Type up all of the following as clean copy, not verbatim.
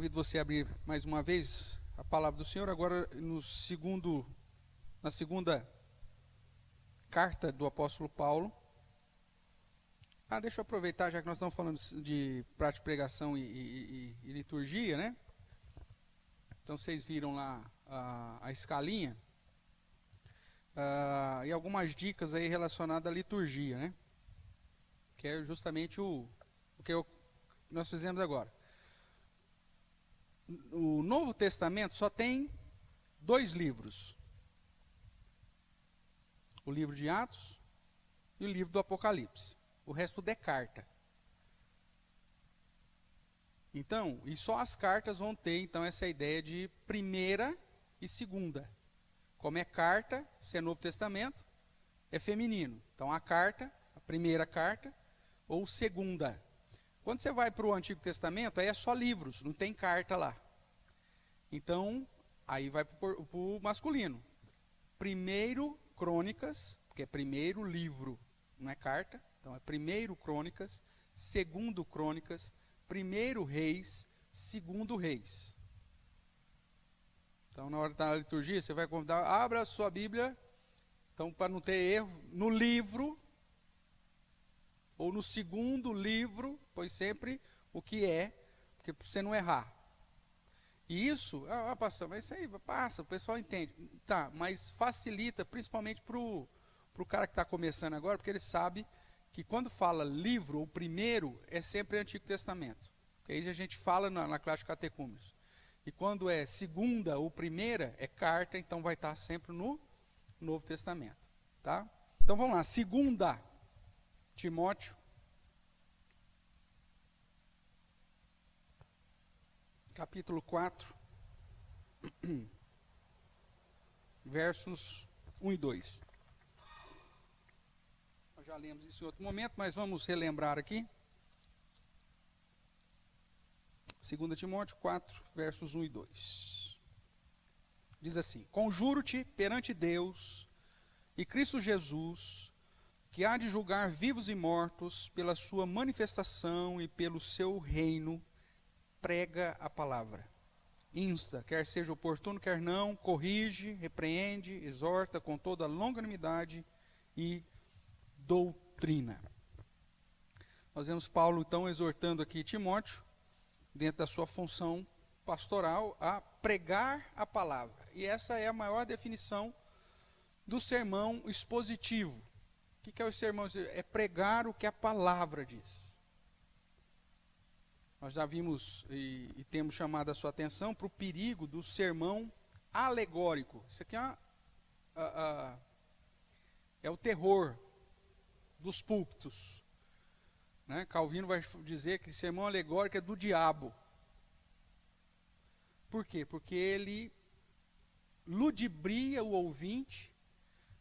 Convido você a abrir mais uma vez a palavra do Senhor, agora na segunda carta do apóstolo Paulo. Deixa eu aproveitar, já que nós estamos falando de prática de pregação e liturgia, né? Então vocês viram lá a escalinha e algumas dicas aí relacionadas à liturgia, né? Que é justamente o que nós fizemos agora. O Novo Testamento só tem 2 livros: o livro de Atos e o livro do Apocalipse. O resto tudo é carta. Então, e só as cartas vão ter então essa ideia de primeira e segunda. Como é carta, se é Novo Testamento, é feminino. Então a carta, a primeira carta ou segunda. Quando você vai para o Antigo Testamento, aí é só livros, não tem carta lá. Então, aí vai para o masculino. Primeiro Crônicas, porque é primeiro livro, não é carta. Então é primeiro Crônicas, segundo Crônicas, primeiro Reis, segundo Reis. Então, na hora de estar na liturgia, você vai convidar, abra a sua Bíblia, então, para não ter erro, no livro, ou no segundo livro, põe sempre o que é, porque para você não errar. E isso, pastor, mas isso aí passa, o pessoal entende. Tá, mas facilita, principalmente para o cara que está começando agora, porque ele sabe que quando fala livro, o primeiro é sempre Antigo Testamento. Porque aí a gente fala na classe de catecúmenos. E quando é segunda ou primeira, é carta, então vai estar sempre no Novo Testamento. Tá? Então vamos lá, 2 Timóteo, capítulo 4, versos 1 e 2. Nós já lemos isso em outro momento, mas vamos relembrar aqui. 2 Timóteo 4, versos 1 e 2. Diz assim: Conjuro-te perante Deus e Cristo Jesus, que há de julgar vivos e mortos pela sua manifestação e pelo seu reino, prega a palavra. Insta, quer seja oportuno, quer não, corrige, repreende, exorta com toda longanimidade e doutrina. Nós vemos Paulo, então, exortando aqui Timóteo, dentro da sua função pastoral, a pregar a palavra. E essa é a maior definição do sermão expositivo. O que é o sermão expositivo? É pregar o que a palavra diz. Nós já vimos e temos chamado a sua atenção para o perigo do sermão alegórico. Isso aqui é o terror dos púlpitos. Né? Calvino vai dizer que sermão alegórico é do diabo. Por quê? Porque ele ludibria o ouvinte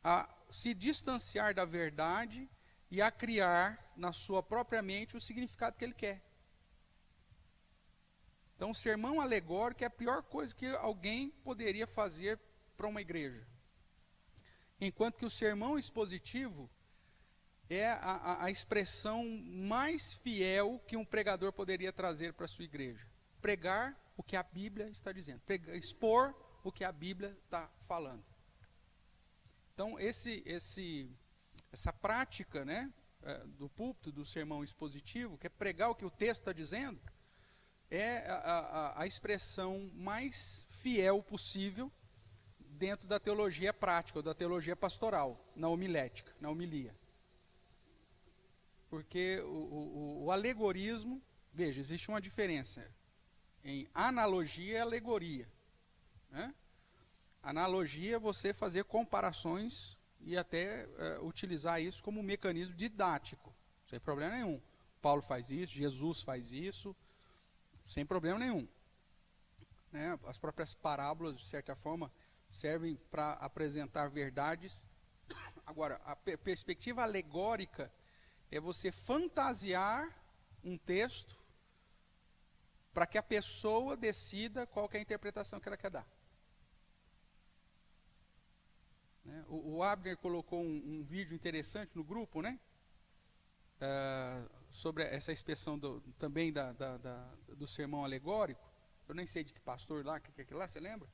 a se distanciar da verdade e a criar na sua própria mente o significado que ele quer. Então, o sermão alegórico é a pior coisa que alguém poderia fazer para uma igreja. Enquanto que o sermão expositivo é a expressão mais fiel que um pregador poderia trazer para a sua igreja. Pregar o que a Bíblia está dizendo. Expor o que a Bíblia está falando. Então, essa prática, né, do púlpito, do sermão expositivo, que é pregar o que o texto está dizendo, é a expressão mais fiel possível dentro da teologia prática, ou da teologia pastoral, na homilética, na homilia. Porque o alegorismo, veja, existe uma diferença em analogia e alegoria. Né? Analogia é você fazer comparações e até utilizar isso como um mecanismo didático, sem problema nenhum. Paulo faz isso, Jesus faz isso, sem problema nenhum. Né? As próprias parábolas, de certa forma, servem para apresentar verdades. Agora, a perspectiva alegórica é você fantasiar um texto para que a pessoa decida qual que é a interpretação que ela quer dar. Né? O Abner colocou um vídeo interessante no grupo, né? Sobre essa expressão também do sermão alegórico. eu nem sei de que pastor lá, que é aquilo lá, você lembra?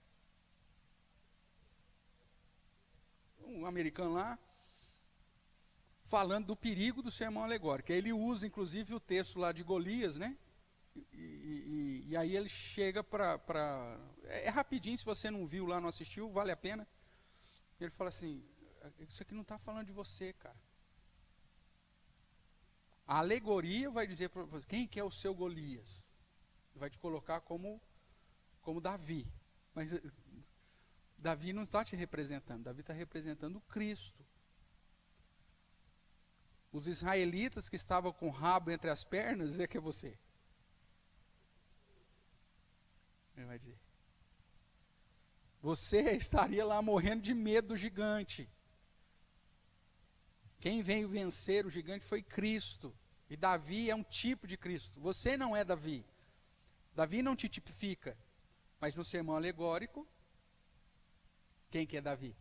Um americano lá, falando do perigo do sermão alegórico. Aí ele usa, inclusive, o texto lá de Golias, né? E aí ele chega para... É rapidinho, se você não viu lá, não assistiu, vale a pena. Ele fala assim, isso aqui não está falando de você, cara. A alegoria vai dizer para você, quem que é o seu Golias? Vai te colocar como Davi. Mas Davi não está te representando, Davi está representando Cristo. Os israelitas que estavam com o rabo entre as pernas, é que é você. Ele vai dizer. Você estaria lá morrendo de medo do gigante. Quem veio vencer o gigante foi Cristo. E Davi é um tipo de Cristo. Você não é Davi. Davi não te tipifica. Mas no sermão alegórico, quem que é Davi?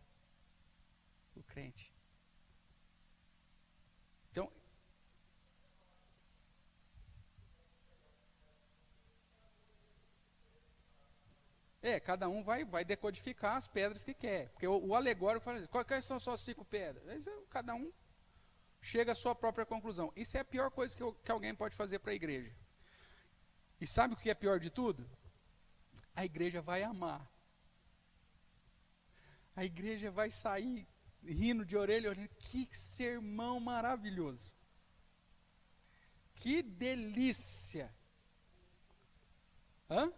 O crente. Então, cada um vai decodificar as pedras que quer. Porque o alegórico fala assim, quais são só 5 pedras? Aí, cada um chega à sua própria conclusão. Isso é a pior coisa que alguém pode fazer para a igreja. E sabe o que é pior de tudo? A igreja vai amar. A igreja vai sair rindo de orelha, olhando, que sermão maravilhoso. Que delícia. Hã?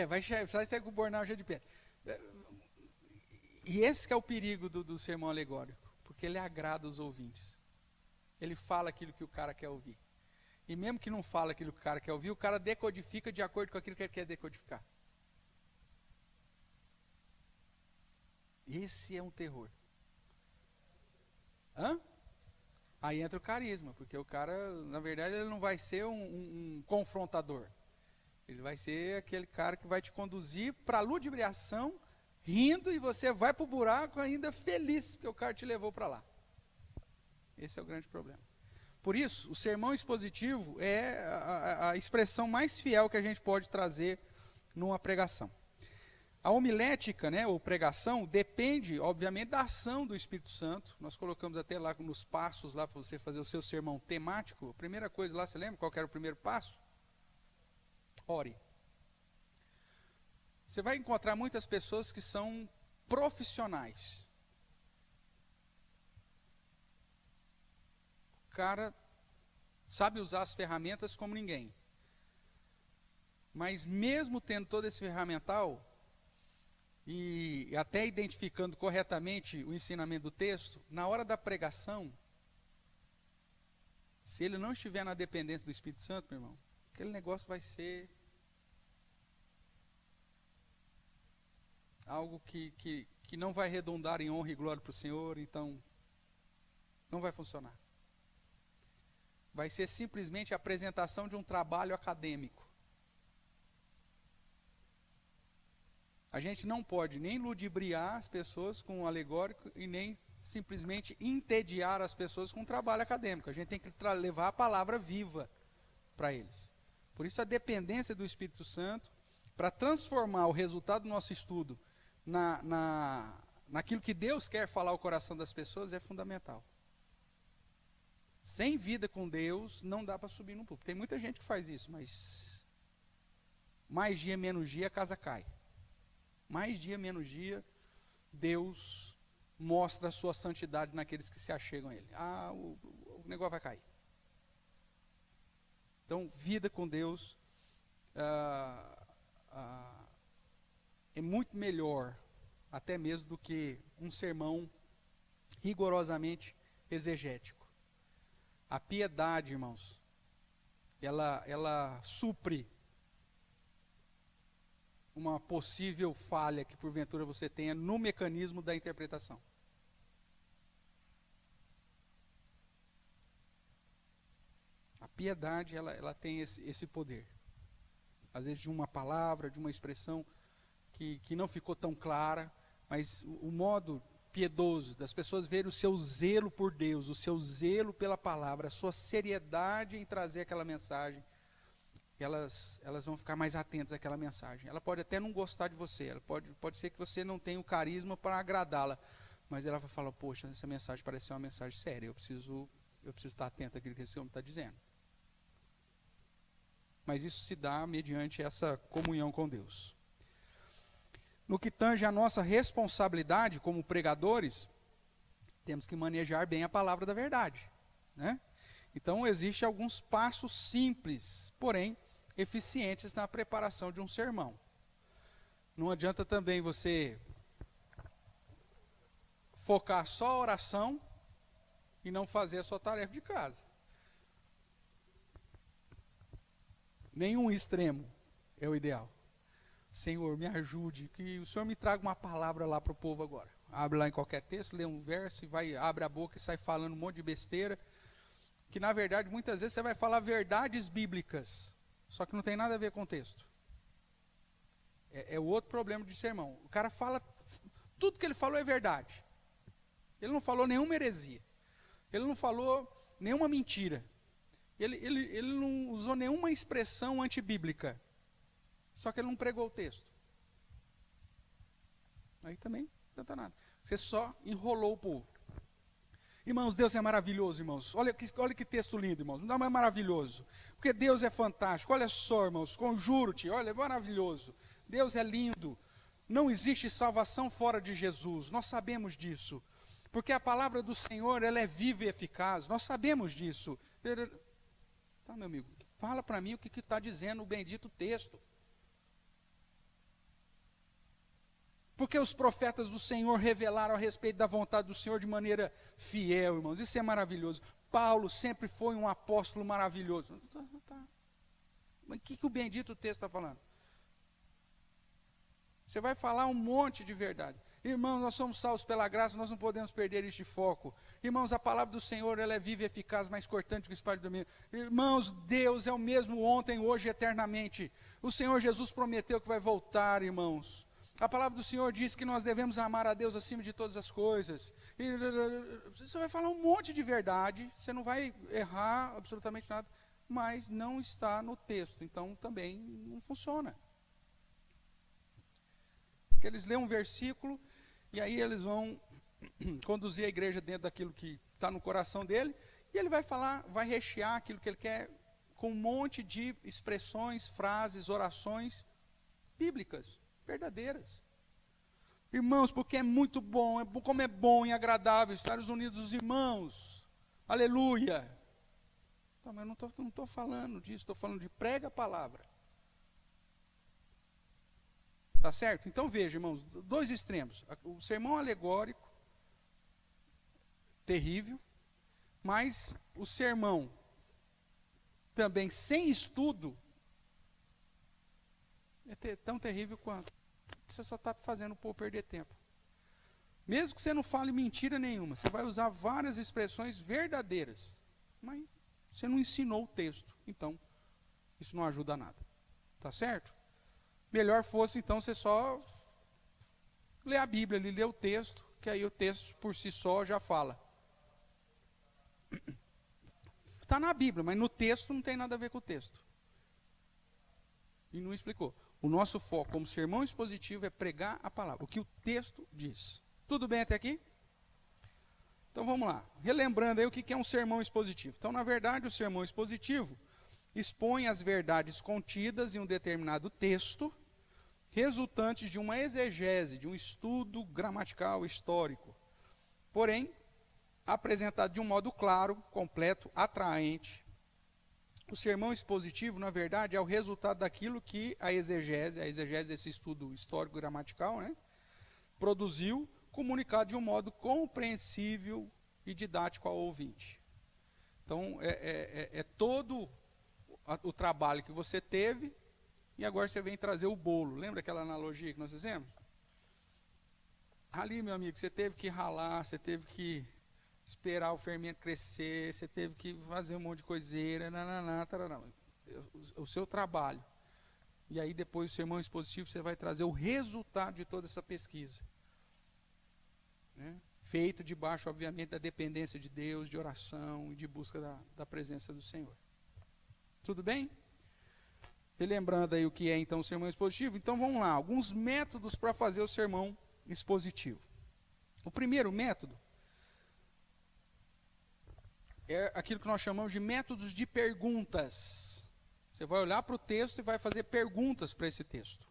Vai sair com o bornal cheio de pedra. E esse que é o perigo do sermão alegórico, porque ele agrada os ouvintes. Ele fala aquilo que o cara quer ouvir. E mesmo que não fala aquilo que o cara quer ouvir, o cara decodifica de acordo com aquilo que ele quer decodificar. Esse é um terror. Aí entra o carisma, porque o cara, na verdade, ele não vai ser um confrontador. Ele vai ser aquele cara que vai te conduzir para a ludibriação, rindo, e você vai para o buraco ainda feliz, porque o cara te levou para lá. Esse é o grande problema. Por isso, o sermão expositivo é a expressão mais fiel que a gente pode trazer numa pregação. A homilética, né, ou pregação, depende, obviamente, da ação do Espírito Santo. Nós colocamos até lá nos passos, lá para você fazer o seu sermão temático. A primeira coisa lá, você lembra qual que era o primeiro passo? Ore. Você vai encontrar muitas pessoas que são profissionais. O cara sabe usar as ferramentas como ninguém. Mas mesmo tendo todo esse ferramental, e até identificando corretamente o ensinamento do texto, na hora da pregação, se ele não estiver na dependência do Espírito Santo, meu irmão, aquele negócio vai ser algo que não vai redundar em honra e glória para o Senhor, então não vai funcionar. Vai ser simplesmente a apresentação de um trabalho acadêmico. A gente não pode nem ludibriar as pessoas com um alegórico e nem simplesmente entediar as pessoas com um trabalho acadêmico. A gente tem que levar a palavra viva para eles. Por isso a dependência do Espírito Santo para transformar o resultado do nosso estudo naquilo que Deus quer falar ao coração das pessoas é fundamental. Sem vida com Deus não dá para subir no púlpito. Tem muita gente que faz isso, mas mais dia, menos dia, a casa cai. Mais dia, menos dia, Deus mostra a sua santidade naqueles que se achegam a Ele. O negócio vai cair. Então, vida com Deus é muito melhor, até mesmo, do que um sermão rigorosamente exegético. A piedade, irmãos, ela supre uma possível falha que porventura você tenha no mecanismo da interpretação. A piedade, ela tem esse poder. Às vezes de uma palavra, de uma expressão que não ficou tão clara, mas o modo piedoso das pessoas verem o seu zelo por Deus, o seu zelo pela palavra, a sua seriedade em trazer aquela mensagem, elas vão ficar mais atentas àquela mensagem. Ela pode até não gostar de você, pode ser que você não tenha o carisma para agradá-la, mas ela vai falar, poxa, essa mensagem parece ser uma mensagem séria, eu preciso estar atento àquilo que esse homem está dizendo. Mas isso se dá mediante essa comunhão com Deus. No que tange a nossa responsabilidade como pregadores, temos que manejar bem a palavra da verdade, né? Então, existem alguns passos simples, porém eficientes na preparação de um sermão. Não adianta também você focar só a oração e não fazer a sua tarefa de casa. Nenhum extremo é o ideal. Senhor, me ajude, que o Senhor me traga uma palavra lá para o povo agora. Abre lá em qualquer texto, lê um verso, abre a boca e sai falando um monte de besteira, que na verdade muitas vezes você vai falar verdades bíblicas, só que não tem nada a ver com o texto. É o outro problema de sermão. O cara fala, tudo que ele falou é verdade. Ele não falou nenhuma heresia. Ele não falou nenhuma mentira. Ele não usou nenhuma expressão antibíblica. Só que ele não pregou o texto. Aí também não adianta nada. Você só enrolou o povo. Irmãos, Deus é maravilhoso, irmãos. Olha que texto lindo, irmãos. Não é maravilhoso. Porque Deus é fantástico. Olha só, irmãos, conjuro-te. Olha, é maravilhoso. Deus é lindo. Não existe salvação fora de Jesus. Nós sabemos disso. Porque a palavra do Senhor, ela é viva e eficaz. Nós sabemos disso. Tá, meu amigo, fala para mim o que está dizendo o bendito texto. Porque os profetas do Senhor revelaram a respeito da vontade do Senhor de maneira fiel, irmãos. Isso é maravilhoso. Paulo sempre foi um apóstolo maravilhoso. Tá. Mas o que o bendito texto está falando? Você vai falar um monte de verdade. Irmãos, nós somos salvos pela graça, nós não podemos perder este foco. Irmãos, a palavra do Senhor, ela é viva e eficaz, mais cortante que o espada de domínio. Irmãos, Deus é o mesmo ontem, hoje e eternamente. O Senhor Jesus prometeu que vai voltar, irmãos. A palavra do Senhor diz que nós devemos amar a Deus acima de todas as coisas. E você vai falar um monte de verdade, você não vai errar absolutamente nada, mas não está no texto, então também não funciona. Porque eles lêem um versículo e aí eles vão conduzir a igreja dentro daquilo que está no coração dele, e ele vai falar, vai rechear aquilo que ele quer com um monte de expressões, frases, orações bíblicas, verdadeiras. Irmãos, porque é muito bom, como é bom e agradável estar unidos os irmãos. Aleluia. Não, mas eu não estou falando disso, estou falando de prega a palavra. Tá certo? Então veja, irmãos, dois extremos. O sermão alegórico, terrível, mas o sermão também sem estudo é tão terrível quanto. Você só está fazendo o povo perder tempo. Mesmo que você não fale mentira nenhuma, você vai usar várias expressões verdadeiras, mas você não ensinou o texto, então isso não ajuda a nada. Tá certo? Melhor fosse, então, você só ler a Bíblia, ler o texto, que aí o texto por si só já fala. Está na Bíblia, mas no texto não tem nada a ver com o texto. E não explicou. O nosso foco como sermão expositivo é pregar a palavra, o que o texto diz. Tudo bem até aqui? Então vamos lá. Relembrando aí o que é um sermão expositivo. Então, na verdade, o sermão expositivo expõe as verdades contidas em um determinado texto, resultantes de uma exegese, de um estudo gramatical histórico. Porém, apresentado de um modo claro, completo, atraente. O sermão expositivo, na verdade, é o resultado daquilo que a exegese desse estudo histórico gramatical, né, produziu, comunicado de um modo compreensível e didático ao ouvinte. Então, é todo o trabalho que você teve, e agora você vem trazer o bolo. Lembra aquela analogia que nós fizemos? Ali, meu amigo, você teve que ralar, você teve que esperar o fermento crescer, você teve que fazer um monte de coiseira, o seu trabalho. E aí depois o sermão expositivo, você vai trazer o resultado de toda essa pesquisa. Né? Feito debaixo, obviamente, da dependência de Deus, de oração e de busca da presença do Senhor. Tudo bem? relembrando aí o que é então o sermão expositivo, então vamos lá, alguns métodos para fazer o sermão expositivo. O primeiro método é aquilo que nós chamamos de métodos de perguntas. Você vai olhar para o texto e vai fazer perguntas para esse texto.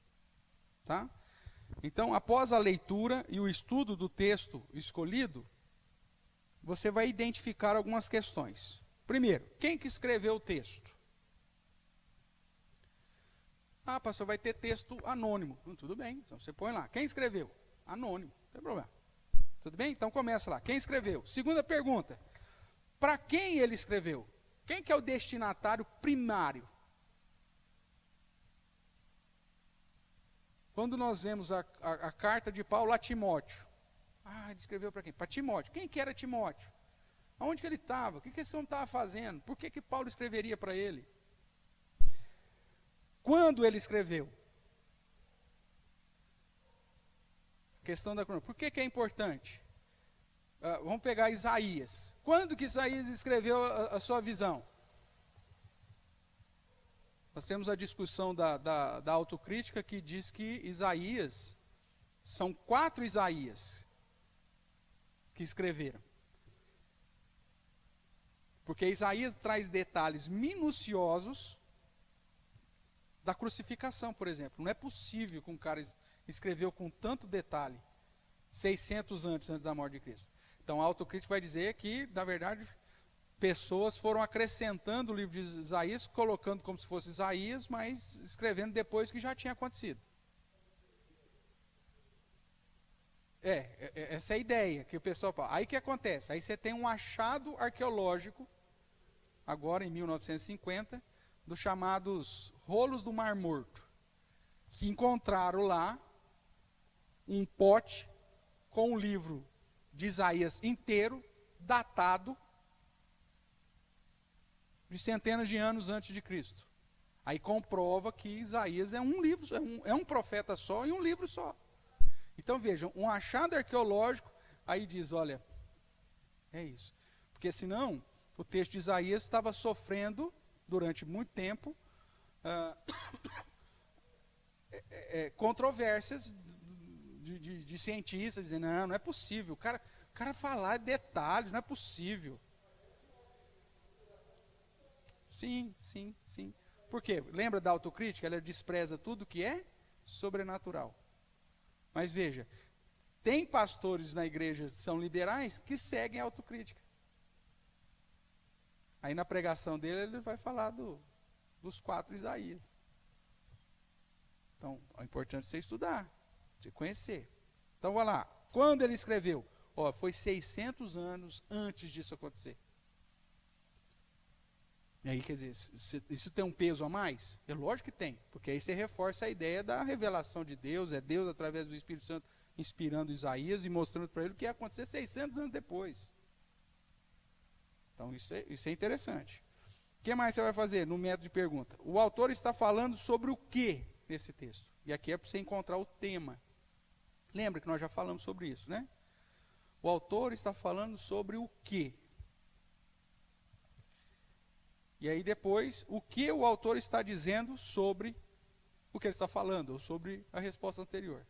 Tá? Então, após a leitura e o estudo do texto escolhido, você vai identificar algumas questões. Primeiro, quem que escreveu o texto? Ah, pastor, vai ter texto anônimo. Tudo bem, então você põe lá. Quem escreveu? Anônimo, não tem problema. Tudo bem? Então começa lá. Quem escreveu? Segunda pergunta. Para quem ele escreveu? Quem que é o destinatário primário? Quando nós vemos a carta de Paulo a Timóteo. Ah, ele escreveu para quem? Para Timóteo. Quem que era Timóteo? Aonde que ele estava? O que esse homem estava fazendo? Por que Paulo escreveria para ele? Quando ele escreveu? Questão da cronologia. Por que é importante? Vamos pegar Isaías. Quando que Isaías escreveu a sua visão? Nós temos a discussão da autocrítica que diz que Isaías, são 4 Isaías que escreveram. Porque Isaías traz detalhes minuciosos da crucificação, por exemplo. Não é possível que um cara escreveu com tanto detalhe 600 antes da morte de Cristo. Então a autocrítica vai dizer que, na verdade, pessoas foram acrescentando o livro de Isaías, colocando como se fosse Isaías, mas escrevendo depois que já tinha acontecido. Essa é a ideia que o pessoal fala. Aí o que acontece? Aí você tem um achado arqueológico, agora em 1950, dos chamados rolos do Mar Morto, que encontraram lá um pote com o livro de Isaías inteiro, datado de centenas de anos antes de Cristo. Aí comprova que Isaías é um livro, é um profeta só e um livro só. Então vejam, um achado arqueológico, aí diz, olha, é isso. Porque senão, o texto de Isaías estava sofrendo, durante muito tempo, controvérsias de cientistas, dizendo, não é possível, o cara falar detalhes, não é possível. Sim. Por quê? Lembra da autocrítica? Ela despreza tudo que é sobrenatural. Mas veja, tem pastores na igreja que são liberais que seguem a autocrítica. Aí na pregação dele ele vai falar dos 4 Isaías. Então, é importante você estudar, você conhecer. Então, vai lá. Quando ele escreveu? Foi 600 anos antes disso acontecer. E aí, quer dizer, isso tem um peso a mais? É lógico que tem, porque aí você reforça a ideia da revelação de Deus, é Deus através do Espírito Santo inspirando Isaías e mostrando para ele o que ia acontecer 600 anos depois. Então, isso é interessante. O que mais você vai fazer no método de pergunta? O autor está falando sobre o que nesse texto? E aqui é para você encontrar o tema. Lembra que nós já falamos sobre isso, né? O autor está falando sobre o que? E aí depois, o que o autor está dizendo sobre o que ele está falando, ou sobre a resposta anterior.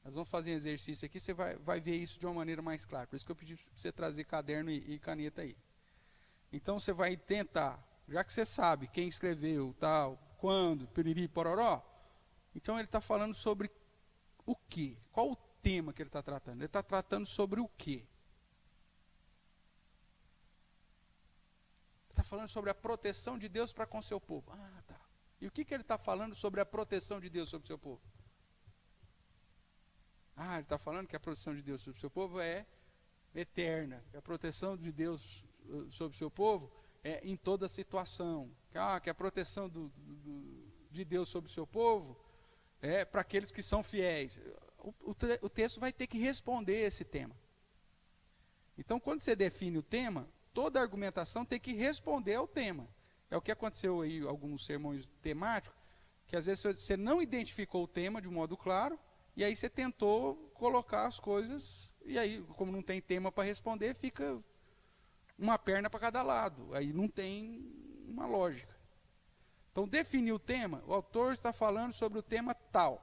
Nós vamos fazer um exercício aqui, você vai ver isso de uma maneira mais clara. Por isso que eu pedi para você trazer caderno e caneta aí. Então você vai tentar, já que você sabe quem escreveu, tal, quando, piriri, pororó, então ele está falando sobre o quê? Qual o tema que ele está tratando? Ele está tratando sobre o quê? Está falando sobre a proteção de Deus para com seu povo. Ah, tá. E o que ele está falando sobre a proteção de Deus sobre o seu povo? Ah, ele está falando que a proteção de Deus sobre o seu povo é eterna. Que a proteção de Deus sobre o seu povo é em toda situação. Que a proteção de Deus sobre o seu povo é para aqueles que são fiéis. O texto vai ter que responder esse tema. Então, quando você define o tema, toda argumentação tem que responder ao tema. É o que aconteceu aí em alguns sermões temáticos, que às vezes você não identificou o tema de um modo claro, e aí você tentou colocar as coisas, e aí, como não tem tema para responder, fica uma perna para cada lado. Aí não tem uma lógica. Então, definir o tema, o autor está falando sobre o tema tal.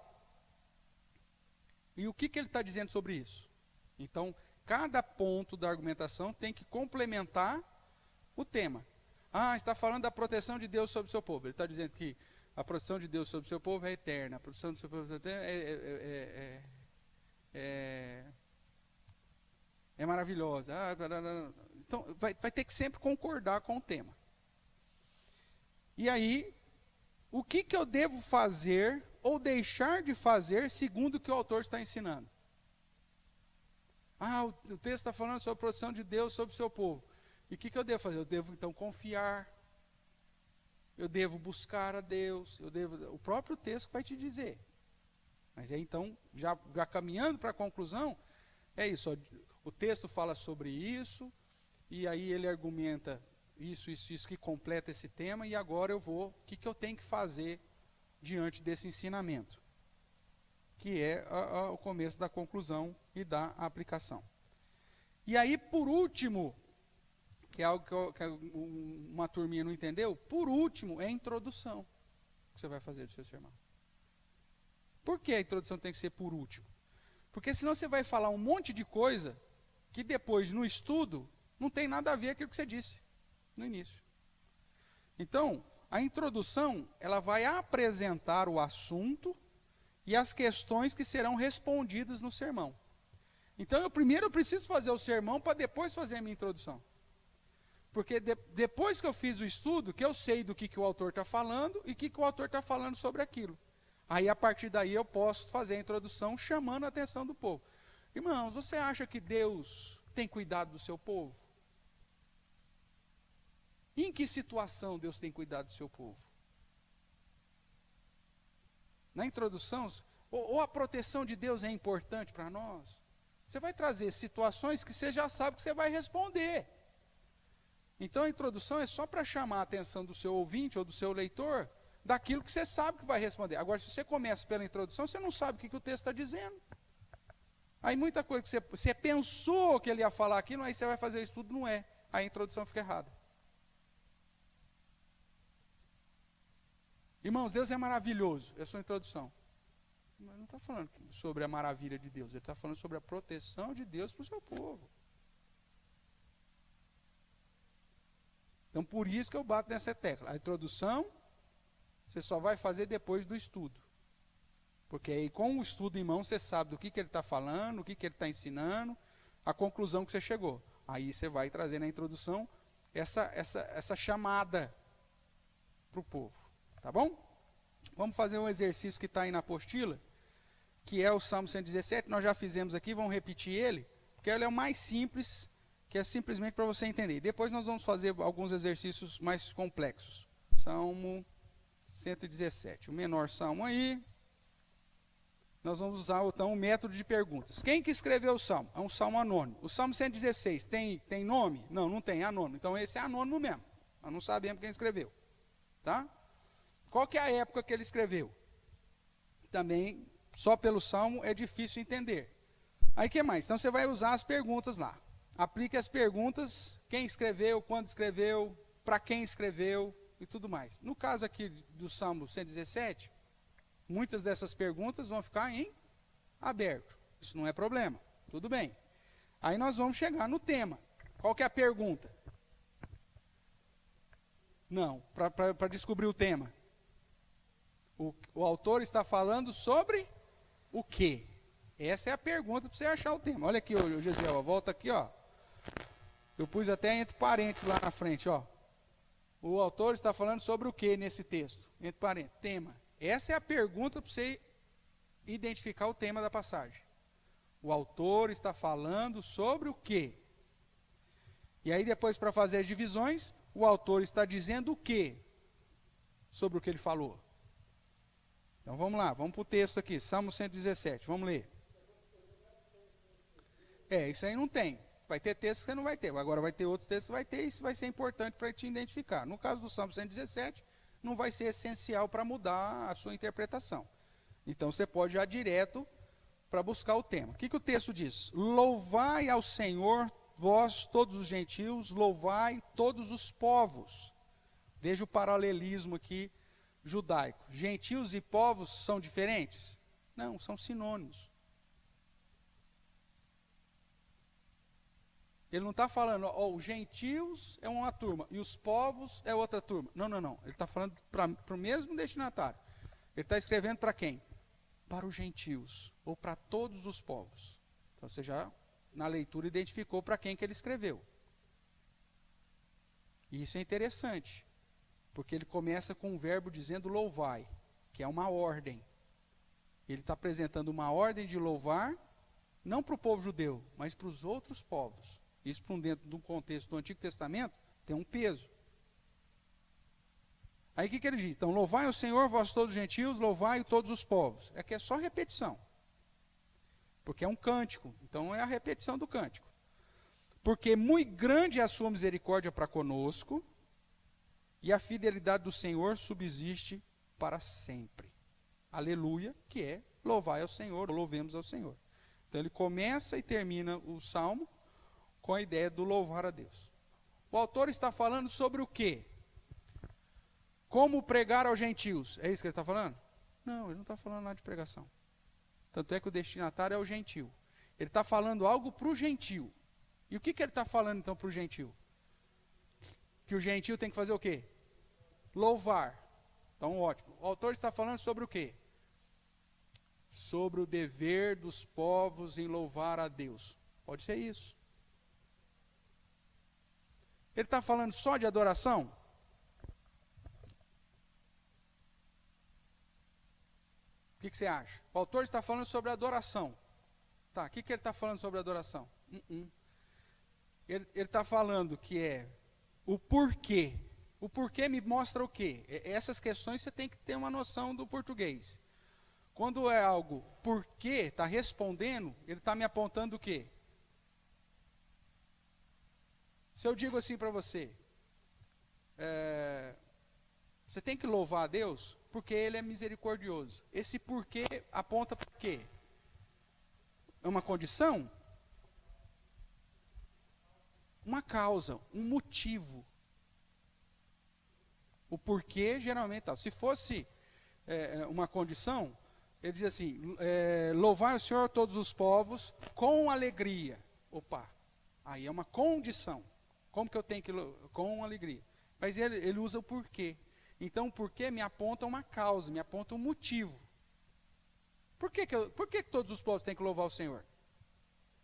E o que ele está dizendo sobre isso? Então, cada ponto da argumentação tem que complementar o tema. Está falando da proteção de Deus sobre o seu povo. Ele está dizendo que a proteção de Deus sobre o seu povo é eterna. A proteção do seu povo é maravilhosa. Então, vai ter que sempre concordar com o tema. E aí, o que eu devo fazer ou deixar de fazer segundo o que o autor está ensinando? O texto está falando sobre a proteção de Deus sobre o seu povo. E o que eu devo fazer? Eu devo, então, confiar. Eu devo buscar a Deus. O próprio texto vai te dizer. Mas aí, então, já caminhando para a conclusão, é isso. O texto fala sobre isso, e aí ele argumenta isso, que completa esse tema, e agora eu vou, o que eu tenho que fazer diante desse ensinamento? Que é o começo da conclusão e da aplicação. E aí, por último, que é algo que uma turminha não entendeu, por último, é a introdução que você vai fazer do seu sermão. Por que a introdução tem que ser por último? Porque senão você vai falar um monte de coisa que depois, no estudo, não tem nada a ver com aquilo que você disse no início. Então, a introdução, ela vai apresentar o assunto e as questões que serão respondidas no sermão. Então, primeiro eu preciso fazer o sermão para depois fazer a minha introdução. Porque depois que eu fiz o estudo, que eu sei do que o autor está falando e o que o autor está falando sobre aquilo. Aí, a partir daí, eu posso fazer a introdução chamando a atenção do povo. Irmãos, você acha que Deus tem cuidado do seu povo? Em que situação Deus tem cuidado do seu povo? Na introdução, ou a proteção de Deus é importante para nós? Você vai trazer situações que você já sabe que você vai responder. Então a introdução é só para chamar a atenção do seu ouvinte ou do seu leitor daquilo que você sabe que vai responder. Agora, se você começa pela introdução, você não sabe o que o texto está dizendo. Aí muita coisa que você pensou que ele ia falar aquilo, aí você vai fazer o estudo, não é. Aí a introdução fica errada. Irmãos, Deus é maravilhoso. É a sua introdução. Mas não está falando sobre a maravilha de Deus. Ele está falando sobre a proteção de Deus para o seu povo. Então, por isso que eu bato nessa tecla. A introdução, você só vai fazer depois do estudo. Porque aí, com o estudo em mão, você sabe do que ele está falando, o que ele está ensinando, a conclusão que você chegou. Aí você vai trazer na introdução essa chamada para o povo. Tá bom? Vamos fazer um exercício que está aí na apostila, que é o Salmo 117, nós já fizemos aqui, vamos repetir ele, porque ele é o mais simples, que é simplesmente para você entender. Depois nós vamos fazer alguns exercícios mais complexos. Salmo 117, o menor salmo aí. Nós vamos usar, então, o método de perguntas. Quem que escreveu o salmo? É um salmo anônimo. O Salmo 116 tem nome? Não, não tem, é anônimo. Então, esse é anônimo mesmo. Nós não sabemos quem escreveu. Tá? Qual que é a época que ele escreveu? Também, só pelo salmo, é difícil entender. Aí, o que mais? Então, você vai usar as perguntas lá. Aplique as perguntas, quem escreveu, quando escreveu, para quem escreveu e tudo mais. No caso aqui do Salmo 117, muitas dessas perguntas vão ficar em aberto. Isso não é problema. Tudo bem. Aí nós vamos chegar no tema. Qual que é a pergunta? Não, para descobrir o tema. O autor está falando sobre o quê? Essa é a pergunta para você achar o tema. Olha aqui, Gesiel, volta aqui, ó. Eu pus até entre parênteses lá na frente, ó. O autor está falando sobre o quê nesse texto? Entre parênteses, tema. Essa é a pergunta para você identificar o tema da passagem. O autor está falando sobre o quê? E aí depois, para fazer as divisões, o autor está dizendo o quê sobre o que ele falou. Então vamos lá, vamos para o texto aqui, Salmo 117, vamos ler. Isso aí não tem. Vai ter texto que você não vai ter. Agora vai ter outros textos que vai ter, e isso vai ser importante para te identificar. No caso do Salmo 117, não vai ser essencial para mudar a sua interpretação. Então você pode ir direto para buscar o tema. O que o texto diz? Louvai ao Senhor, vós todos os gentios, louvai todos os povos. Veja o paralelismo aqui judaico, gentios e povos são diferentes? Não, são sinônimos. Ele não está falando, os gentios é uma turma e os povos é outra turma. Não, não, não. Ele está falando para o mesmo destinatário. Ele está escrevendo para quem? Para os gentios, ou para todos os povos. Então você já, na leitura, identificou para quem que ele escreveu. E isso é interessante, porque ele começa com um verbo dizendo louvai, que é uma ordem. Ele está apresentando uma ordem de louvar, não para o povo judeu, mas para os outros povos. Isso, dentro de um contexto do Antigo Testamento, tem um peso. Aí o que ele diz? Então, louvai o Senhor, vós todos os gentios, louvai todos os povos. É que é só repetição. Porque é um cântico, então é a repetição do cântico. Porque muito grande é a sua misericórdia para conosco, e a fidelidade do Senhor subsiste para sempre. Aleluia, que é louvai ao Senhor, louvemos ao Senhor. Então ele começa e termina o salmo com a ideia do louvar a Deus. O autor está falando sobre o quê? Como pregar aos gentios. É isso que ele está falando? Não, ele não está falando nada de pregação. Tanto é que o destinatário é o gentio. Ele está falando algo para o gentio. E o que ele está falando então para o gentio? Que o gentio tem que fazer o quê? Louvar. Então, ótimo. O autor está falando sobre o quê? Sobre o dever dos povos em louvar a Deus. Pode ser isso. Ele está falando só de adoração? O que você acha? O autor está falando sobre adoração. Tá, o que ele está falando sobre adoração? Ele está falando que é o porquê. O porquê me mostra o quê? Essas questões você tem que ter uma noção do português. Quando é algo porquê, está respondendo, ele está me apontando o quê? Se eu digo assim para você, você tem que louvar a Deus porque Ele é misericordioso. Esse porquê aponta para quê? É uma condição? Uma causa, um motivo. O porquê geralmente tal. Se fosse uma condição, ele diz assim, louvai o Senhor todos os povos com alegria. Opa, aí é uma condição. Como que eu tenho que... Com alegria. Mas ele usa o porquê. Então, o porquê me aponta uma causa, me aponta um motivo. Por que todos os povos têm que louvar o Senhor?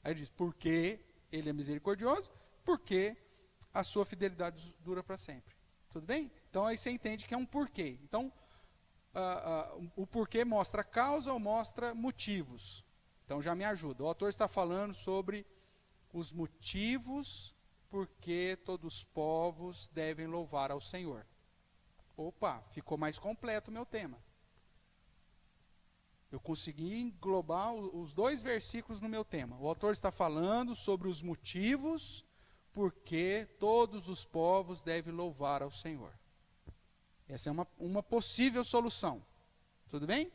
Aí ele diz, porque Ele é misericordioso, porque a sua fidelidade dura para sempre. Tudo bem? Então, aí você entende que é um porquê. Então, o porquê mostra causa ou mostra motivos. Então, já me ajuda. O autor está falando sobre os motivos porque todos os povos devem louvar ao Senhor. Opa, ficou mais completo o meu tema. Eu consegui englobar os dois versículos no meu tema. O autor está falando sobre os motivos porque todos os povos devem louvar ao Senhor. Essa é uma possível solução. Tudo bem?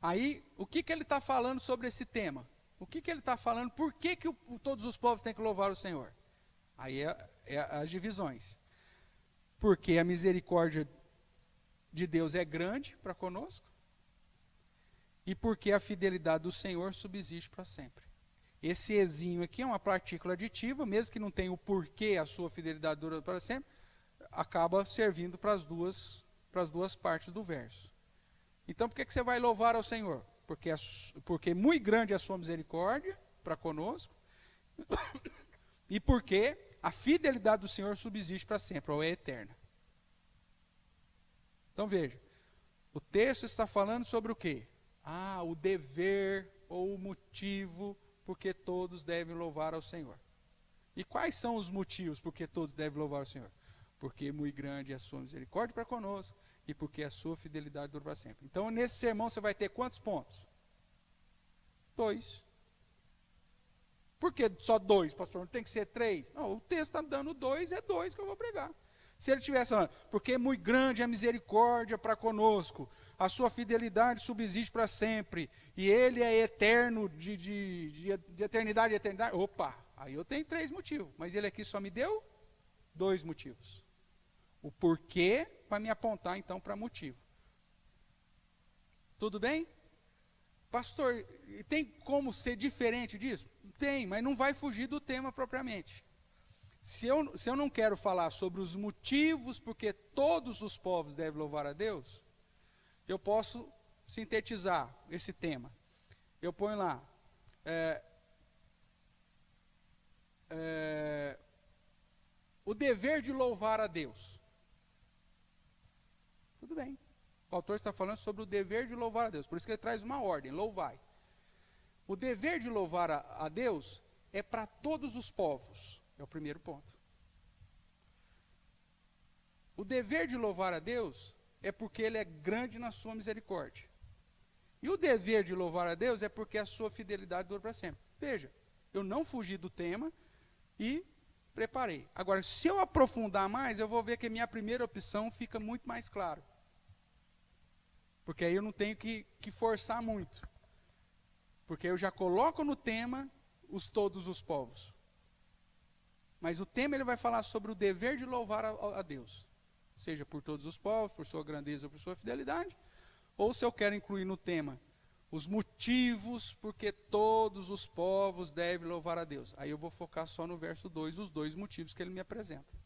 Aí, o que ele está falando sobre esse tema? O que ele está falando? Por que todos os povos têm que louvar o Senhor? Aí é as divisões. Porque a misericórdia de Deus é grande para conosco. E porque a fidelidade do Senhor subsiste para sempre. Esse ezinho aqui é uma partícula aditiva, mesmo que não tenha o porquê a sua fidelidade dura para sempre, acaba servindo para as duas partes do verso. Então, por que você vai louvar ao Senhor? Porque muito grande é a sua misericórdia para conosco, e porque a fidelidade do Senhor subsiste para sempre, ou é eterna. Então veja, o texto está falando sobre o quê? O dever ou o motivo porque todos devem louvar ao Senhor. E quais são os motivos porque todos devem louvar ao Senhor? Porque muito grande é a sua misericórdia para conosco e porque a sua fidelidade dura para sempre. Então, nesse sermão você vai ter quantos pontos? 2. Por que só 2, pastor? Não tem que ser 3? Não, o texto está dando 2, é 2 que eu vou pregar. Se ele estivesse falando, porque muito grande é a misericórdia para conosco, a sua fidelidade subsiste para sempre, e ele é eterno, de eternidade a eternidade. Opa, aí eu tenho 3 motivos, mas ele aqui só me deu 2 motivos. O porquê para me apontar então para motivo. Tudo bem? Pastor, tem como ser diferente disso? Tem, mas não vai fugir do tema propriamente. Se eu não quero falar sobre os motivos porque todos os povos devem louvar a Deus, eu posso sintetizar esse tema. Eu ponho lá, o dever de louvar a Deus. Tudo bem. O autor está falando sobre o dever de louvar a Deus. Por isso que ele traz uma ordem, louvai. O dever de louvar a Deus é para todos os povos. É o primeiro ponto. O dever de louvar a Deus é porque Ele é grande na sua misericórdia. E o dever de louvar a Deus é porque a sua fidelidade dura para sempre. Veja, eu não fugi do tema e preparei. Agora, se eu aprofundar mais, eu vou ver que a minha primeira opção fica muito mais claro. Porque aí eu não tenho que forçar muito. Porque eu já coloco no tema todos os povos. Mas o tema ele vai falar sobre o dever de louvar a Deus. Seja por todos os povos, por sua grandeza ou por sua fidelidade. Ou se eu quero incluir no tema os motivos porque todos os povos devem louvar a Deus. Aí eu vou focar só no verso 2, os dois motivos que ele me apresenta.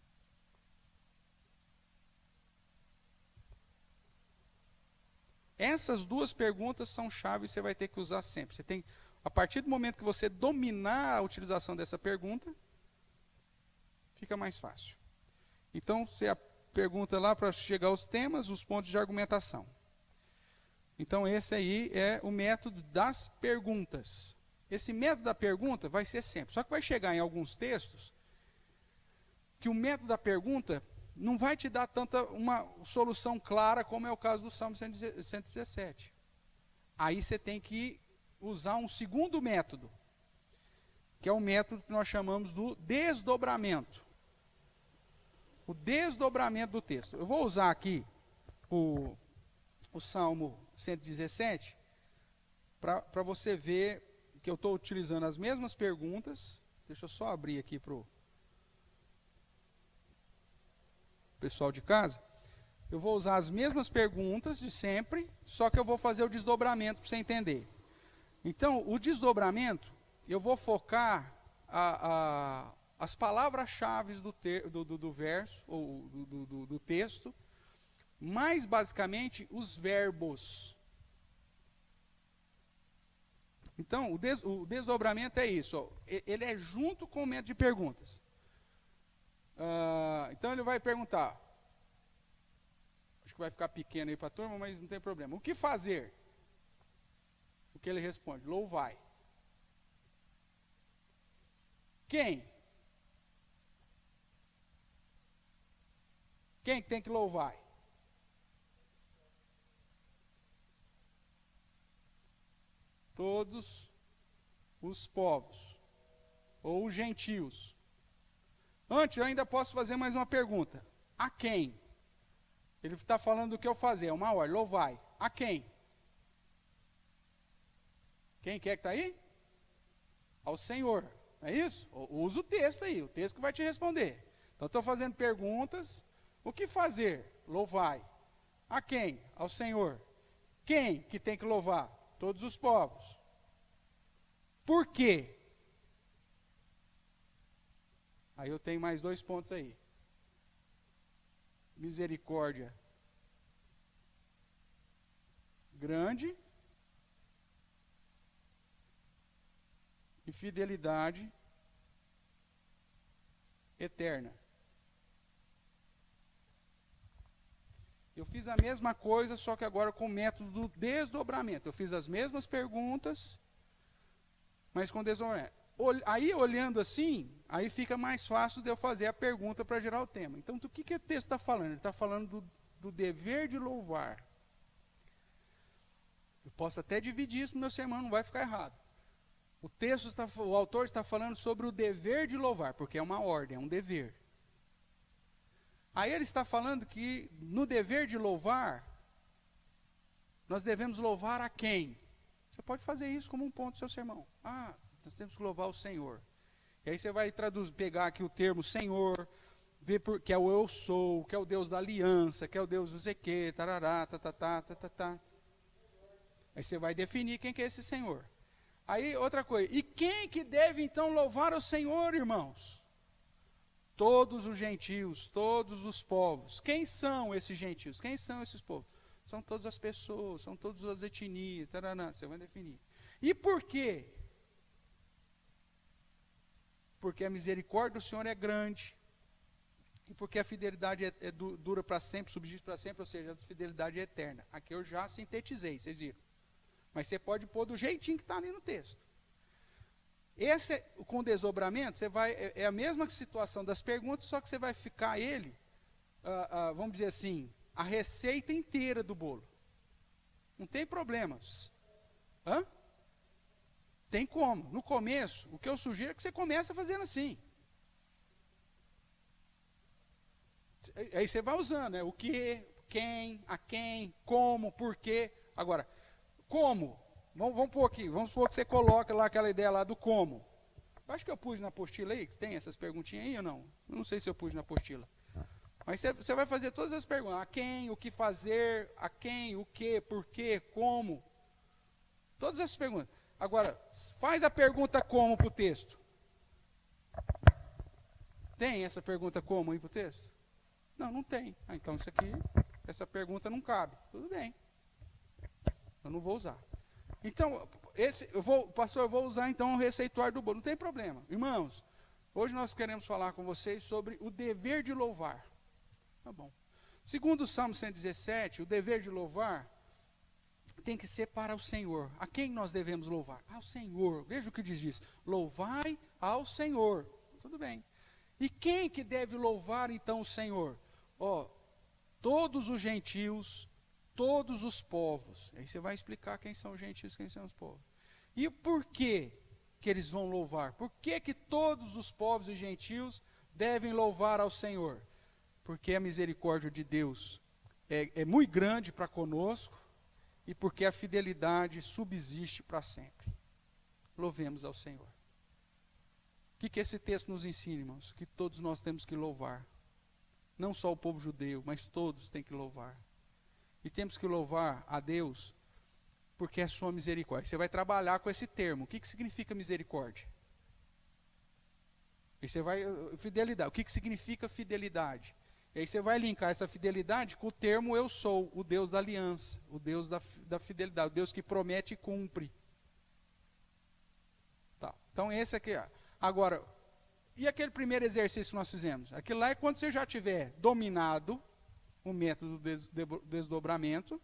Essas duas perguntas são chave e você vai ter que usar sempre. Você tem, a partir do momento que você dominar a utilização dessa pergunta, fica mais fácil. Então, você pergunta lá para chegar aos temas, os pontos de argumentação. Então, esse aí é o método das perguntas. Esse método da pergunta vai ser sempre. Só que vai chegar em alguns textos que o método da pergunta não vai te dar uma solução clara, como é o caso do Salmo 117. Aí você tem que usar um segundo método, que é o método que nós chamamos do desdobramento. O desdobramento do texto. Eu vou usar aqui o Salmo 117, para você ver que eu estou utilizando as mesmas perguntas. Deixa eu só abrir aqui para o pessoal de casa. Eu vou usar as mesmas perguntas de sempre, só que eu vou fazer o desdobramento para você entender. Então, o desdobramento, eu vou focar as palavras-chave do verso, ou do texto, mais basicamente os verbos. Então, o desdobramento é isso. Ó, ele é junto com o método de perguntas. Então, ele vai perguntar. Acho que vai ficar pequeno aí para a turma, mas não tem problema. O que fazer? O que ele responde? Louvai. Quem? Quem tem que louvar? Todos os povos, ou os gentios. Antes, eu ainda posso fazer mais uma pergunta. A quem? Ele está falando do que eu fazer, é uma ordem, louvai. A quem? Quem quer que está aí? Ao Senhor, é isso? Usa o texto aí, o texto que vai te responder. Então, estou fazendo perguntas. O que fazer? Louvai. A quem? Ao Senhor. Quem que tem que louvar? Todos os povos. Por quê? Aí eu tenho mais 2 pontos aí. Misericórdia grande e fidelidade eterna. Eu fiz a mesma coisa, só que agora com o método do desdobramento. Eu fiz as mesmas perguntas, mas com desdobramento. Aí, olhando assim, aí fica mais fácil de eu fazer a pergunta para gerar o tema. Então, do que o texto está falando? Ele está falando do dever de louvar. Eu posso até dividir isso no meu sermão, não vai ficar errado. O autor está falando sobre o dever de louvar, porque é uma ordem, é um dever. Aí ele está falando que no dever de louvar, nós devemos louvar a quem? Você pode fazer isso como um ponto do seu sermão. Nós temos que louvar o Senhor. E aí você vai pegar aqui o termo Senhor, que é o eu sou, que é o Deus da aliança, que é o Deus do sei quê, tarará, tá. Aí você vai definir quem que é esse Senhor. Aí, outra coisa, e quem que deve então louvar o Senhor, irmãos? Todos os gentios, todos os povos. Quem são esses gentios? Quem são esses povos? São todas as pessoas, são todas as etnias, tarará, você vai definir. E por quê? Porque a misericórdia do Senhor é grande, e porque a fidelidade dura para sempre, subsiste para sempre, ou seja, a fidelidade é eterna. Aqui eu já sintetizei, vocês viram. Mas você pode pôr do jeitinho que está ali no texto. Esse, com desdobramento, você vai, é a mesma situação das perguntas, só que você vai ficar vamos dizer assim, a receita inteira do bolo. Não tem problemas. Tem como. No começo, o que eu sugiro é que você comece fazendo assim. Aí você vai usando, né? O que, quem, a quem, como, por quê. Agora, como? Vamos pôr aqui, vamos supor que você coloca lá aquela ideia lá do como. Eu acho que eu pus na apostila aí, que tem essas perguntinhas aí ou não? Eu não sei se eu pus na apostila. Mas você vai fazer todas as perguntas. A quem, o que fazer, a quem, o que, por quê, como. Todas essas perguntas. Agora, faz a pergunta como para o texto. Tem essa pergunta como aí para o texto? Não, não tem. Então isso aqui, essa pergunta não cabe. Tudo bem. Eu não vou usar. Então, pastor, eu vou usar então o receituário do bolo. Não tem problema. Irmãos, hoje nós queremos falar com vocês sobre o dever de louvar. Tá bom. Segundo o Salmo 117, o dever de louvar tem que ser para o Senhor. A quem nós devemos louvar? Ao Senhor. Veja o que diz isso. Louvai ao Senhor. Tudo bem. E quem que deve louvar então o Senhor? Todos os gentios, todos os povos. Aí você vai explicar quem são os gentios, quem são os povos. E por que eles vão louvar? Por que todos os povos e gentios devem louvar ao Senhor? Porque a misericórdia de Deus é muito grande para conosco e porque a fidelidade subsiste para sempre. Louvemos ao Senhor. O que esse texto nos ensina, irmãos? Que todos nós temos que louvar. Não só o povo judeu, mas todos têm que louvar. E temos que louvar a Deus porque é sua misericórdia. Você vai trabalhar com esse termo. O que significa misericórdia? E você vai, fidelidade. O que significa fidelidade? E aí você vai linkar essa fidelidade com o termo eu sou, o Deus da aliança, o Deus da fidelidade, o Deus que promete e cumpre. Tá. Então esse aqui, agora, e aquele primeiro exercício que nós fizemos? Aquilo lá é quando você já tiver dominado o método do desdobramento,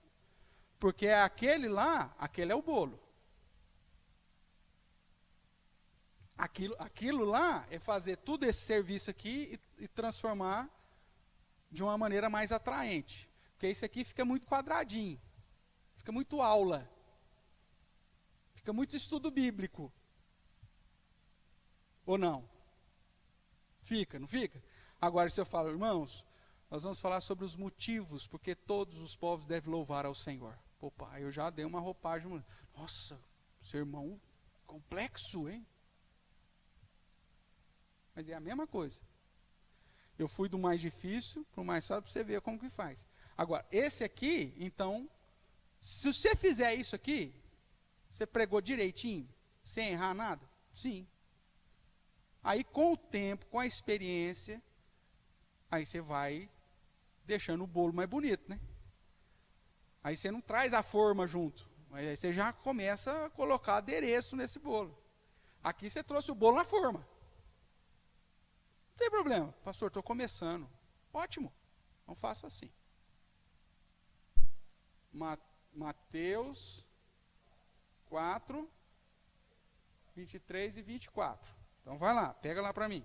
porque aquele é o bolo. Aquilo lá é fazer tudo esse serviço aqui e transformar de uma maneira mais atraente. Porque isso aqui fica muito quadradinho, fica muito aula, fica muito estudo bíblico. Ou não? Fica, não fica? Agora, se eu falo, irmãos, nós vamos falar sobre os motivos, porque todos os povos devem louvar ao Senhor. Opa, eu já dei uma roupagem. Nossa, sermão complexo, hein? Mas é a mesma coisa. Eu fui do mais difícil para o mais fácil, para você ver como que faz. Agora, esse aqui, então, se você fizer isso aqui, você pregou direitinho, sem errar nada? Sim. Aí, com o tempo, com a experiência, aí você vai deixando o bolo mais bonito, né? Aí você não traz a forma junto, mas aí você já começa a colocar adereço nesse bolo. Aqui você trouxe o bolo na forma. Não tem problema. Pastor, estou começando. Ótimo. Então faça assim. Mateus 4, 23 e 24. Então vai lá, pega lá para mim.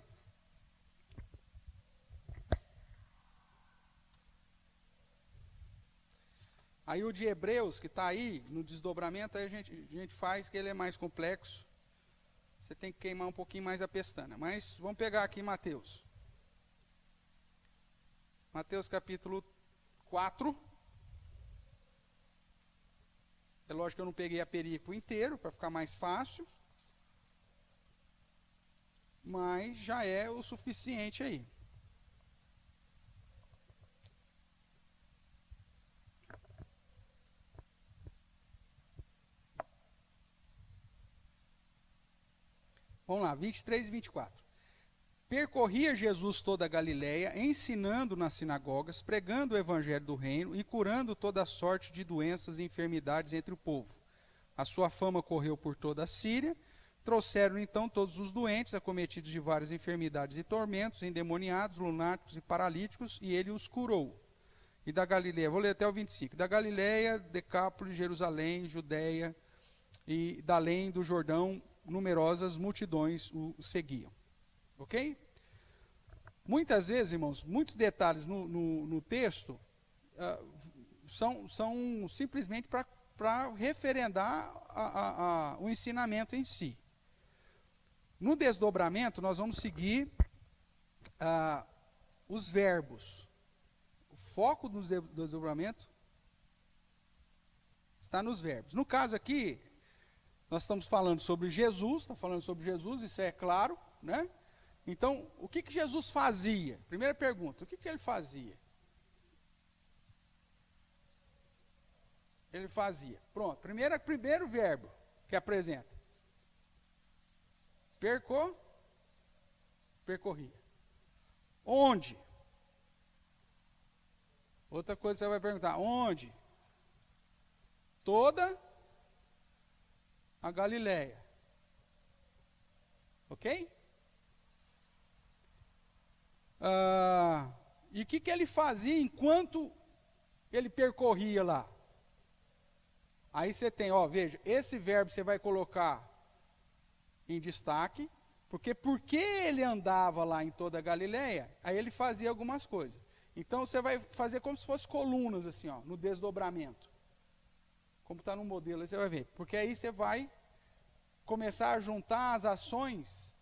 Aí o de Hebreus, que está aí, no desdobramento, aí a gente faz, que ele é mais complexo. Você tem que queimar um pouquinho mais a pestana. Mas vamos pegar aqui Mateus. Mateus capítulo 4. É lógico que eu não peguei a perícope inteiro, para ficar mais fácil. Mas já é o suficiente aí. Vamos lá, 23 e 24. Percorria Jesus toda a Galileia, ensinando nas sinagogas, pregando o evangelho do reino e curando toda sorte de doenças e enfermidades entre o povo. A sua fama correu por toda a Síria. Trouxeram então todos os doentes, acometidos de várias enfermidades e tormentos, endemoniados, lunáticos e paralíticos, e ele os curou. E da Galileia, vou ler até o 25. Da Galileia, Decápolis, Jerusalém, Judeia e da além do Jordão, numerosas multidões o seguiam. Ok? Muitas vezes, irmãos, muitos detalhes no texto são simplesmente para referendar o ensinamento em si. No desdobramento, nós vamos seguir os verbos. O foco do desdobramento está nos verbos. No caso aqui, nós estamos falando sobre Jesus, isso é claro, né? Então, o que Jesus fazia? Primeira pergunta, o que ele fazia? Ele fazia. Pronto, primeiro verbo que apresenta. Percorria. Onde? Outra coisa que você vai perguntar, onde? Toda a Galileia. Ok? E o que ele fazia enquanto ele percorria lá? Aí você tem, veja, esse verbo você vai colocar em destaque, porque ele andava lá em toda a Galileia, aí ele fazia algumas coisas. Então você vai fazer como se fosse colunas, assim, no desdobramento. Como está no modelo, aí você vai ver. Porque aí você vai começar a juntar as ações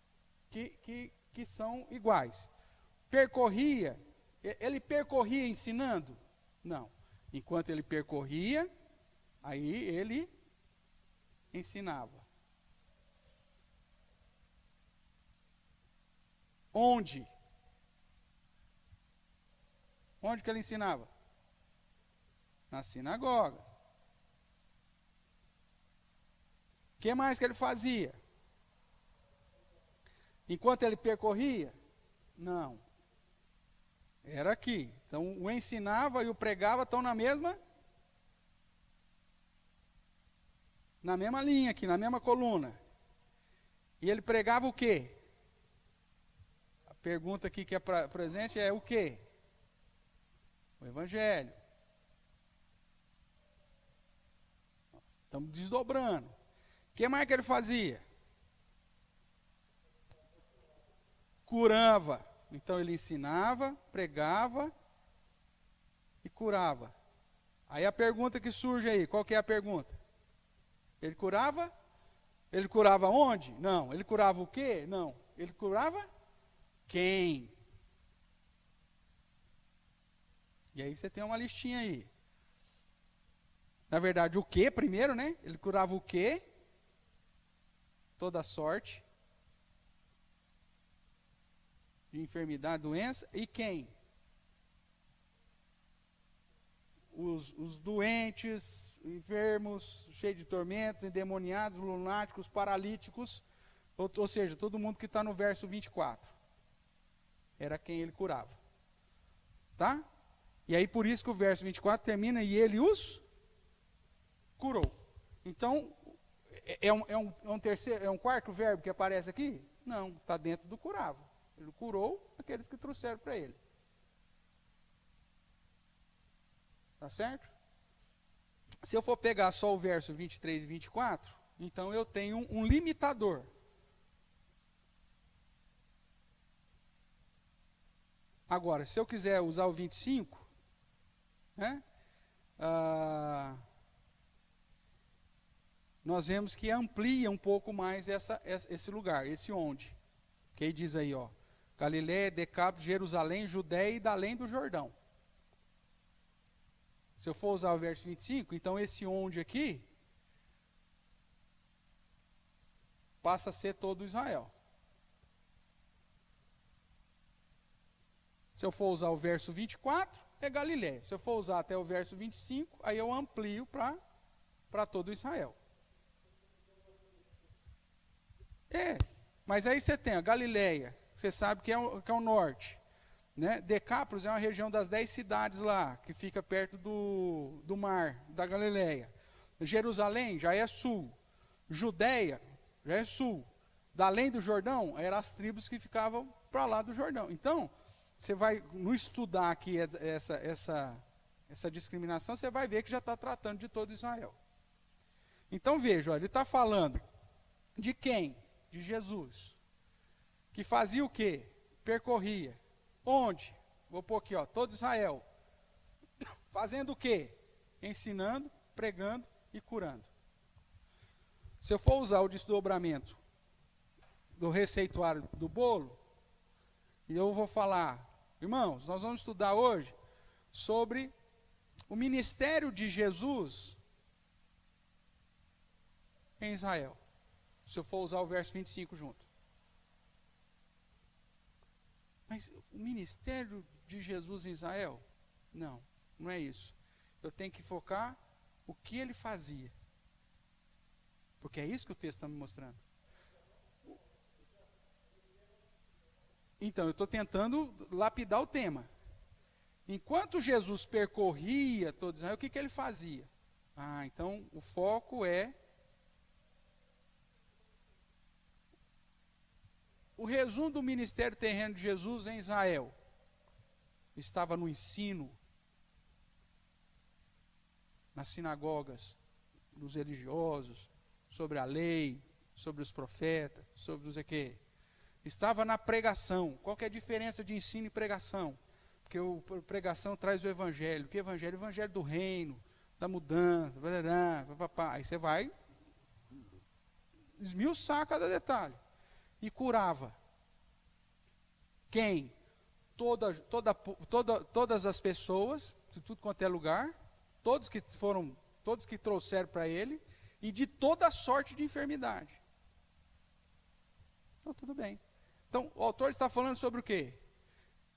que são iguais. Percorria, ele percorria ensinando? Não. Enquanto ele percorria, aí ele ensinava. Onde? Onde que ele ensinava? Na sinagoga. O que mais que ele fazia? Enquanto ele percorria? Não. Era aqui. Então, o ensinava e o pregava estão na mesma linha aqui, na mesma coluna. E ele pregava o quê? A pergunta aqui que é presente é o quê? O Evangelho. Estamos desdobrando. O que mais que ele fazia? Curava. Então ele ensinava, pregava e curava. Aí a pergunta que surge aí, qual que é a pergunta? Ele curava? Ele curava onde? Não. Ele curava o quê? Não. Ele curava quem? E aí você tem uma listinha aí. Na verdade, o que primeiro, né? Ele curava o quê? Toda sorte de enfermidade, doença. E quem? Os doentes, enfermos, cheios de tormentos, endemoniados, lunáticos, paralíticos, ou seja, todo mundo que está no verso 24. Era quem ele curava. Tá? E aí por isso que o verso 24 termina, e ele os curou. Então, é um quarto verbo que aparece aqui? Não, está dentro do curava. Ele curou aqueles que trouxeram para ele. Tá certo? Se eu for pegar só o verso 23 e 24, então eu tenho um limitador. Agora, se eu quiser usar o 25, né, nós vemos que amplia um pouco mais esse lugar, esse onde. Que aí diz aí, Galileia, Decápolis, Jerusalém, Judeia e da além do Jordão. Se eu for usar o verso 25, então esse onde aqui passa a ser todo Israel. Se eu for usar o verso 24, é Galileia. Se eu for usar até o verso 25, aí eu amplio para todo Israel. Mas aí você tem a Galileia, você sabe que é o norte. Né? Decápolis é uma região das 10 cidades lá, que fica perto do mar, da Galileia. Jerusalém já é sul. Judéia já é sul. Da além do Jordão, eram as tribos que ficavam para lá do Jordão. Então, você vai, no estudar aqui essa discriminação, você vai ver que já está tratando de todo Israel. Então, veja, olha, ele está falando de quem? De Jesus. Que fazia o quê? Percorria. Onde? Vou pôr aqui, ó, todo Israel. Fazendo o quê? Ensinando, pregando e curando. Se eu for usar o desdobramento do receituário do bolo, e eu vou falar, irmãos, nós vamos estudar hoje sobre o ministério de Jesus em Israel. Se eu for usar o verso 25 junto. Mas o ministério de Jesus em Israel? Não, não é isso. Eu tenho que focar o que ele fazia. Porque é isso que o texto está me mostrando. Então, eu estou tentando lapidar o tema. Enquanto Jesus percorria todo Israel, o que ele fazia? Então o foco é o resumo do ministério terreno de Jesus em Israel. Estava no ensino, nas sinagogas, dos religiosos, sobre a lei, sobre os profetas, sobre os quê? Estava na pregação. Qual que é a diferença de ensino e pregação? Porque a pregação traz o evangelho. Que evangelho? O evangelho do reino, da mudança, papapá. Aí você vai esmiuçar cada detalhe. E curava. Quem? Todas as pessoas, de tudo quanto é lugar, todos que trouxeram para ele, e de toda sorte de enfermidade. Então, tudo bem. Então, o autor está falando sobre o quê?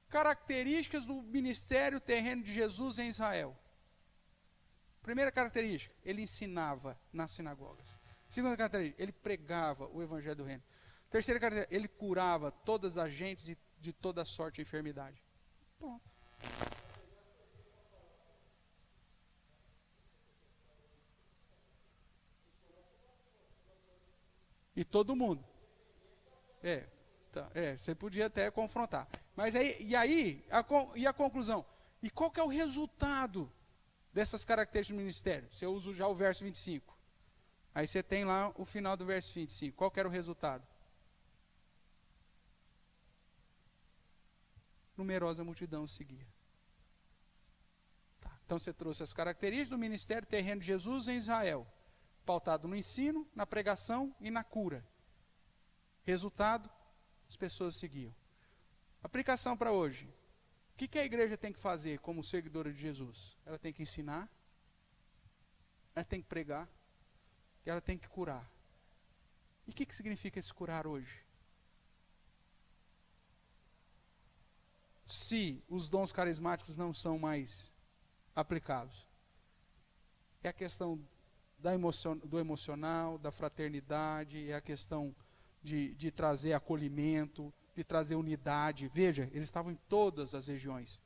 Características do ministério terreno de Jesus em Israel. Primeira característica, ele ensinava nas sinagogas. Segunda característica, ele pregava o evangelho do reino. Terceira característica, ele curava todas as gentes de toda sorte de enfermidade. Pronto. E todo mundo. Você podia até confrontar. Mas aí, a conclusão? E qual que é o resultado dessas características do ministério? Se eu uso já o verso 25. Aí você tem lá o final do verso 25. Qual que era o resultado? Numerosa multidão seguia. Então você trouxe as características do ministério terreno de Jesus em Israel, pautado no ensino, na pregação e na cura. Resultado, as pessoas seguiam. Aplicação para hoje. O que a igreja tem que fazer como seguidora de Jesus? Ela tem que ensinar, ela tem que pregar, e ela tem que curar. E o que significa esse curar hoje? Se os dons carismáticos não são mais aplicados. É a questão do emocional, da fraternidade, é a questão de trazer acolhimento, de trazer unidade. Veja, eles estavam em todas as regiões,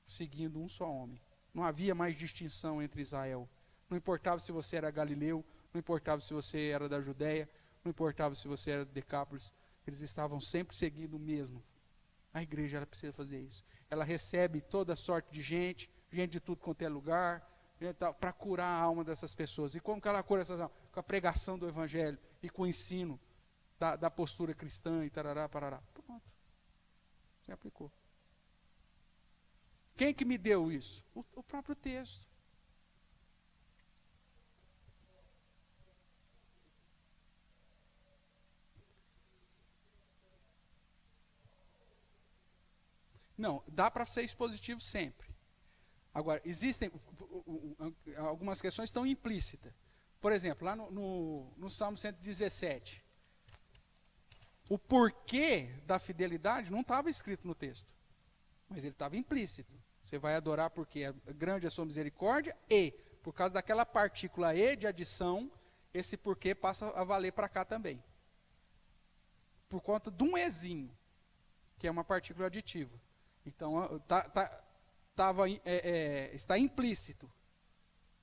seguindo um só homem. Não havia mais distinção entre Israel. Não importava se você era galileu, não importava se você era da Judéia, não importava se você era de Decápolis, eles estavam sempre seguindo o mesmo. A igreja ela precisa fazer isso. Ela recebe toda sorte de gente de tudo quanto é lugar, para curar a alma dessas pessoas. E como que ela cura essas almas? Com a pregação do evangelho e com o ensino da postura cristã e tarará, parará. Pronto. Você aplicou. Quem que me deu isso? O próprio texto. Não, dá para ser expositivo sempre. Agora, existem algumas questões que estão implícitas. Por exemplo, lá no Salmo 117, o porquê da fidelidade não estava escrito no texto, mas ele estava implícito. Você vai adorar porque é grande a sua misericórdia e, por causa daquela partícula e de adição, esse porquê passa a valer para cá também. por conta de um ezinho, que é uma partícula aditiva. Então, está implícito.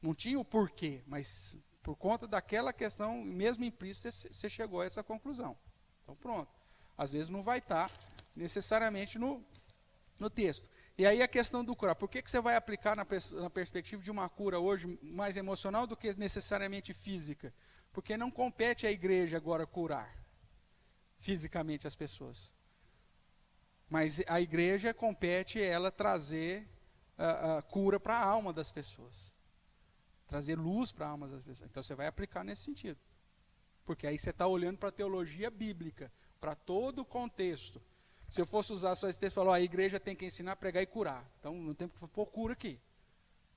Não tinha o porquê, mas por conta daquela questão, mesmo implícito, você chegou a essa conclusão. Então, pronto. Às vezes não vai estar necessariamente no texto. E aí a questão do curar. Por que você vai aplicar na perspectiva de uma cura hoje mais emocional do que necessariamente física? Porque não compete à igreja agora curar fisicamente as pessoas. Mas a igreja compete ela trazer a cura para a alma das pessoas. Trazer luz para a alma das pessoas. Então você vai aplicar nesse sentido. Porque aí você está olhando para a teologia bíblica, para todo o contexto. Se eu fosse usar só esse texto, falou, a igreja tem que ensinar, pregar e curar. Então não tem que pôr cura aqui.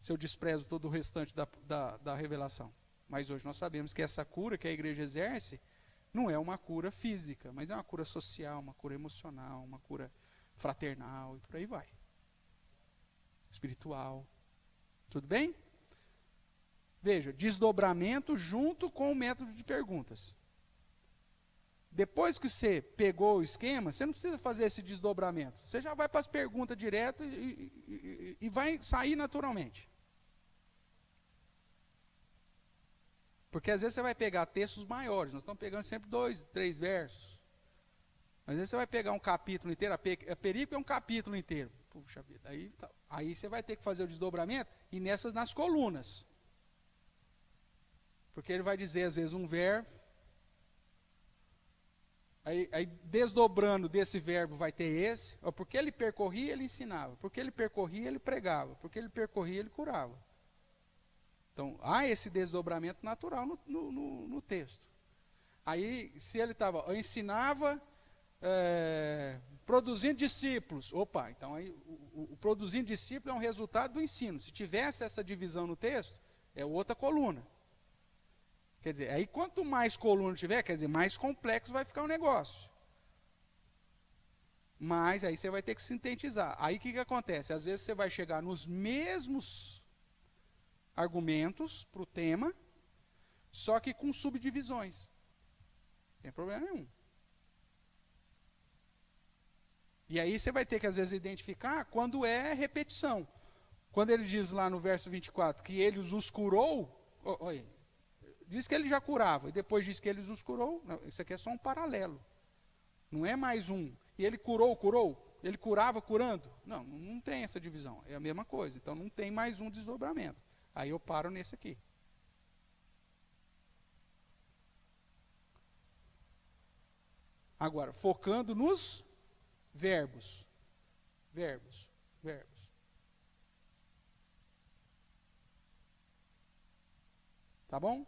Se eu desprezo todo o restante da revelação. Mas hoje nós sabemos que essa cura que a igreja exerce não é uma cura física, mas é uma cura social, uma cura emocional, uma cura fraternal e por aí vai. Espiritual. Tudo bem? Veja, desdobramento junto com o método de perguntas. Depois que você pegou o esquema, você não precisa fazer esse desdobramento. Você já vai para as perguntas direto e vai sair naturalmente. Porque às vezes você vai pegar textos maiores. Nós estamos pegando sempre 2, 3 versos. Às vezes você vai pegar um capítulo inteiro. A perícope é um capítulo inteiro. Puxa vida. Aí você vai ter que fazer o desdobramento e nas colunas. Porque ele vai dizer às vezes um verbo. Aí desdobrando desse verbo vai ter esse. Porque ele percorria, ele ensinava. Porque ele percorria, ele pregava. Porque ele percorria, ele curava. Então, há esse desdobramento natural no texto. Aí, se ele estava, eu ensinava produzindo discípulos. Opa, então aí o produzindo discípulo é um resultado do ensino. Se tivesse essa divisão no texto, é outra coluna. Quer dizer, aí quanto mais coluna tiver, quer dizer, mais complexo vai ficar o negócio. Mas aí você vai ter que sintetizar. Aí o que acontece? Às vezes você vai chegar nos mesmos argumentos para o tema, só que com subdivisões. Não tem problema nenhum. E aí você vai ter que, às vezes, identificar quando é repetição. Quando ele diz lá no verso 24 que ele os curou, diz que ele já curava, e depois diz que ele os curou, não, isso aqui é só um paralelo. Não é mais um. E ele curou? Ele curava curando? Não tem essa divisão. É a mesma coisa. Então não tem mais um desdobramento. Aí eu paro nesse aqui. Agora, focando nos verbos. Verbos. Tá bom?